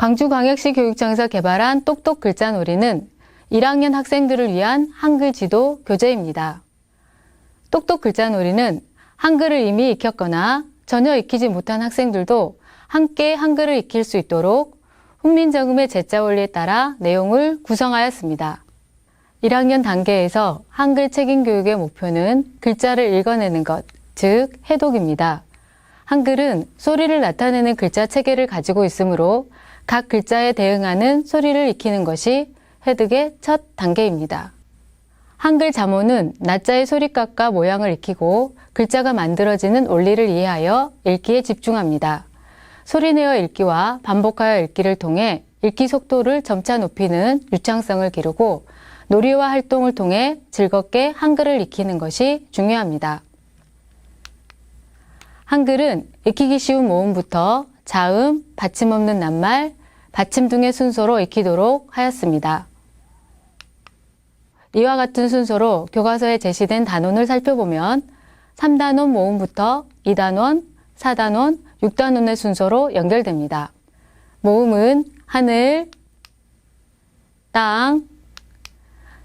광주광역시 교육청에서 개발한 똑똑 글자놀이는 1학년 학생들을 위한 한글 지도 교재입니다. 똑똑 글자놀이는 한글을 이미 익혔거나 전혀 익히지 못한 학생들도 함께 한글을 익힐 수 있도록 훈민정음의 제자 원리에 따라 내용을 구성하였습니다. 1학년 단계에서 한글 책임 교육의 목표는 글자를 읽어내는 것, 즉 해독입니다. 한글은 소리를 나타내는 글자 체계를 가지고 있으므로 각 글자에 대응하는 소리를 익히는 것이 해독의 첫 단계입니다. 한글 자모는 낮자의 소리값과 모양을 익히고 글자가 만들어지는 원리를 이해하여 읽기에 집중합니다. 소리내어 읽기와 반복하여 읽기를 통해 읽기 속도를 점차 높이는 유창성을 기르고 놀이와 활동을 통해 즐겁게 한글을 익히는 것이 중요합니다. 한글은 익히기 쉬운 모음부터 자음, 받침 없는 낱말, 받침 등의 순서로 익히도록 하였습니다. 이와 같은 순서로 교과서에 제시된 단원을 살펴보면 3단원 모음부터 2단원, 4단원, 6단원의 순서로 연결됩니다. 모음은 하늘, 땅,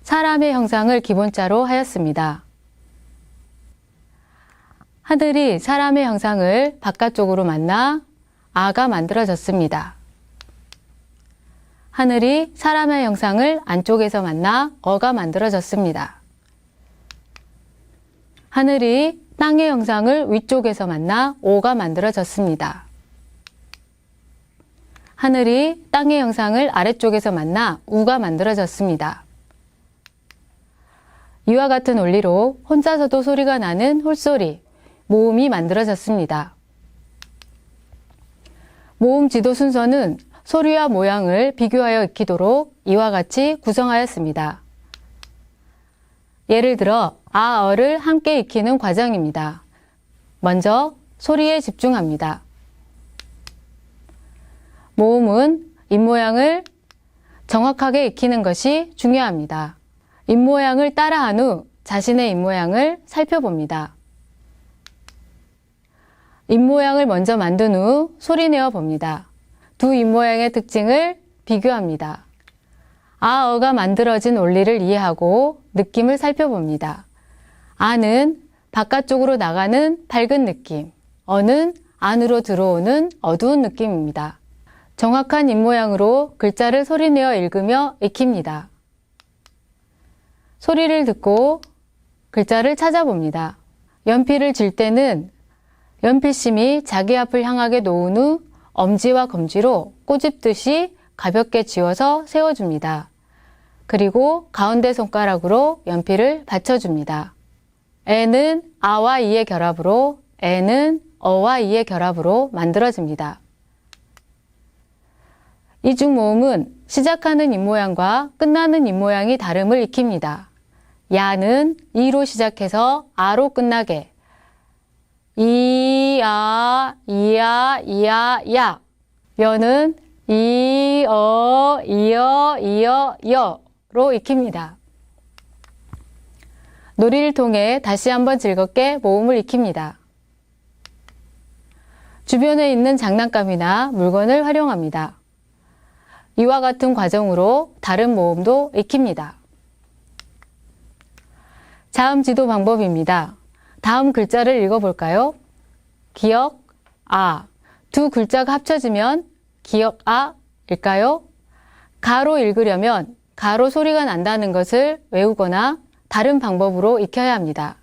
사람의 형상을 기본자로 하였습니다. 하늘이 사람의 형상을 바깥쪽으로 만나 아가 만들어졌습니다. 하늘이 사람의 형상을 안쪽에서 만나 어가 만들어졌습니다. 하늘이 땅의 형상을 위쪽에서 만나 오가 만들어졌습니다. 하늘이 땅의 형상을 아래쪽에서 만나 우가 만들어졌습니다. 이와 같은 원리로 혼자서도 소리가 나는 홀소리, 모음이 만들어졌습니다. 모음 지도 순서는 소리와 모양을 비교하여 익히도록 이와 같이 구성하였습니다. 예를 들어 아어를 함께 익히는 과정입니다. 먼저 소리에 집중합니다. 모음은 입모양을 정확하게 익히는 것이 중요합니다. 입모양을 따라한 후 자신의 입모양을 살펴봅니다. 입모양을 먼저 만든 후 소리내어 봅니다. 두 입모양의 특징을 비교합니다. 아어가 만들어진 원리를 이해하고 느낌을 살펴봅니다. 아는 바깥쪽으로 나가는 밝은 느낌, 어는 안으로 들어오는 어두운 느낌입니다. 정확한 입모양으로 글자를 소리내어 읽으며 익힙니다. 소리를 듣고 글자를 찾아봅니다. 연필을 쥘 때는 연필심이 자기 앞을 향하게 놓은 후 엄지와 검지로 꼬집듯이 가볍게 쥐어서 세워줍니다. 그리고 가운데 손가락으로 연필을 받쳐줍니다. 에는 아와 이의 결합으로, 에는 어와 이의 결합으로 만들어집니다. 이중 모음은 시작하는 입모양과 끝나는 입모양이 다름을 익힙니다. 야는 이로 시작해서 아로 끝나게, 이야, 이야, 이야, 야. 여는 이어, 이어, 이어, 여로 익힙니다. 놀이를 통해 다시 한번 즐겁게 모음을 익힙니다. 주변에 있는 장난감이나 물건을 활용합니다. 이와 같은 과정으로 다른 모음도 익힙니다. 자음 지도 방법입니다. 다음 글자를 읽어볼까요? 기역, 아. 두 글자가 합쳐지면 기역, 아 일까요? 가로 읽으려면 가로 소리가 난다는 것을 외우거나 다른 방법으로 익혀야 합니다.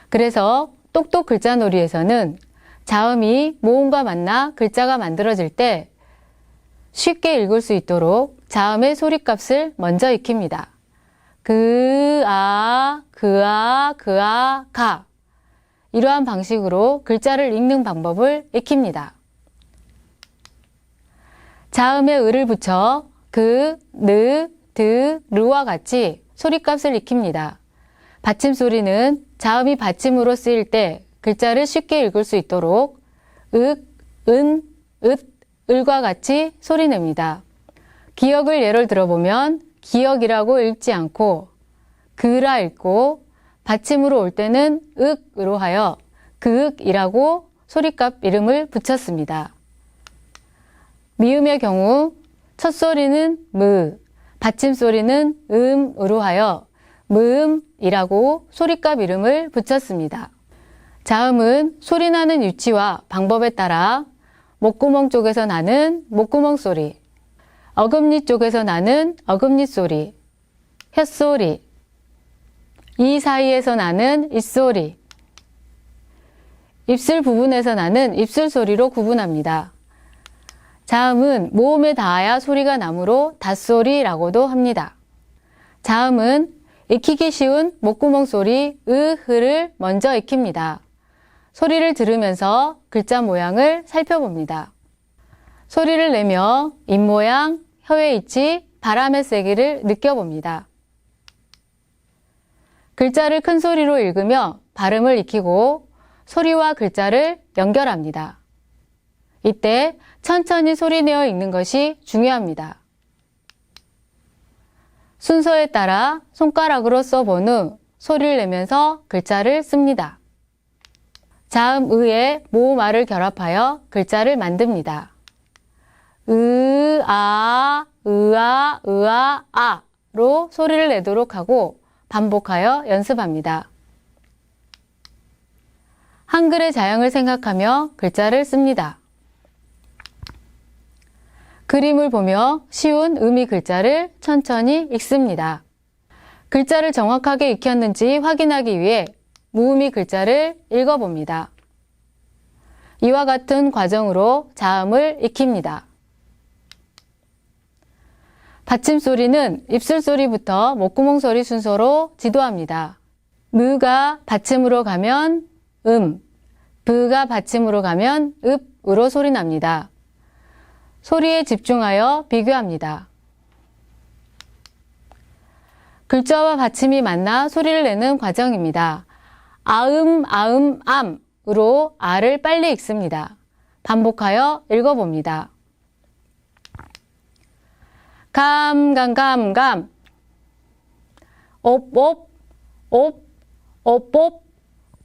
그래서 똑똑 글자놀이에서는 자음이 모음과 만나 글자가 만들어질 때 쉽게 읽을 수 있도록 자음의 소리값을 먼저 익힙니다. 그아, 그아, 그아, 가. 이러한 방식으로 글자를 읽는 방법을 익힙니다. 자음에 을을 붙여 그, 느, 드, 르와 같이 소리값을 익힙니다. 받침 소리는 자음이 받침으로 쓰일 때 글자를 쉽게 읽을 수 있도록 윽, 은, 읒, 을과 같이 소리냅니다. 기역을 예를 들어보면 기역이라고 읽지 않고 그라 읽고 받침으로 올 때는 윽으로 하여 그윽이라고 소리값 이름을 붙였습니다. 미음의 경우 첫 소리는 무, 받침 소리는 음으로 하여 무음이라고 소리값 이름을 붙였습니다. 자음은 소리나는 위치와 방법에 따라 목구멍 쪽에서 나는 목구멍 소리, 어금니 쪽에서 나는 어금니 소리, 혓소리, 이 사이에서 나는 입소리, 입술 부분에서 나는 입술 소리로 구분합니다. 자음은 모음에 닿아야 소리가 나므로 닷소리라고도 합니다. 자음은 익히기 쉬운 목구멍 소리 으흐를 먼저 익힙니다. 소리를 들으면서 글자 모양을 살펴봅니다. 소리를 내며 입모양, 혀의 위치, 바람의 세기를 느껴봅니다. 글자를 큰 소리로 읽으며 발음을 익히고 소리와 글자를 연결합니다. 이때 천천히 소리내어 읽는 것이 중요합니다. 순서에 따라 손가락으로 써본 후 소리를 내면서 글자를 씁니다. 자음 의에 모음알을 결합하여 글자를 만듭니다. 으아, 으아, 으아, 아로 소리를 내도록 하고 반복하여 연습합니다. 한글의 자형을 생각하며 글자를 씁니다. 그림을 보며 쉬운 의미 글자를 천천히 읽습니다. 글자를 정확하게 익혔는지 확인하기 위해 무의미 글자를 읽어봅니다. 이와 같은 과정으로 자음을 익힙니다. 받침 소리는 입술 소리부터 목구멍 소리 순서로 지도합니다. 무가 받침으로 가면 부가 받침으로 가면 읍으로 소리 납니다. 소리에 집중하여 비교합니다. 글자와 받침이 만나 소리를 내는 과정입니다. 아음, 아음, 암으로 아를 빨리 읽습니다. 반복하여 읽어봅니다. 감, 감, 감, 감, 옵, 옵, 옵, 옵, 옵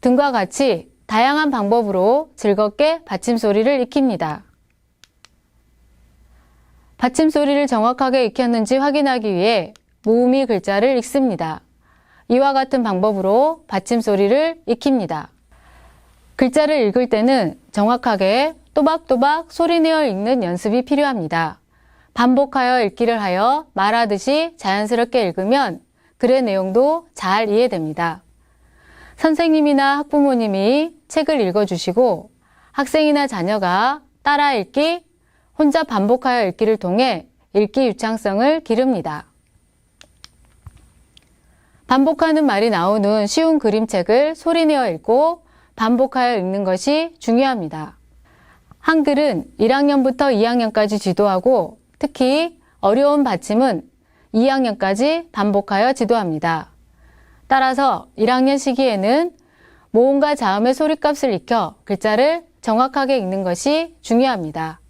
등과 같이 다양한 방법으로 즐겁게 받침 소리를 익힙니다. 받침 소리를 정확하게 익혔는지 확인하기 위해 무음이 글자를 읽습니다. 이와 같은 방법으로 받침 소리를 익힙니다. 글자를 읽을 때는 정확하게 또박또박 소리내어 읽는 연습이 필요합니다. 반복하여 읽기를 하여 말하듯이 자연스럽게 읽으면 글의 내용도 잘 이해됩니다. 선생님이나 학부모님이 책을 읽어주시고 학생이나 자녀가 따라 읽기, 혼자 반복하여 읽기를 통해 읽기 유창성을 기릅니다. 반복하는 말이 나오는 쉬운 그림책을 소리내어 읽고 반복하여 읽는 것이 중요합니다. 한글은 1학년부터 2학년까지 지도하고 특히 어려운 받침은 2학년까지 반복하여 지도합니다. 따라서 1학년 시기에는 모음과 자음의 소리값을 익혀 글자를 정확하게 읽는 것이 중요합니다.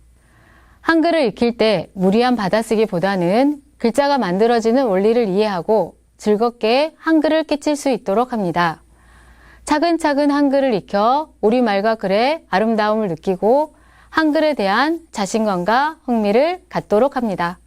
한글을 익힐 때 무리한 받아쓰기보다는 글자가 만들어지는 원리를 이해하고 즐겁게 한글을 깨칠 수 있도록 합니다. 차근차근 한글을 익혀 우리말과 글의 아름다움을 느끼고 한글에 대한 자신감과 흥미를 갖도록 합니다.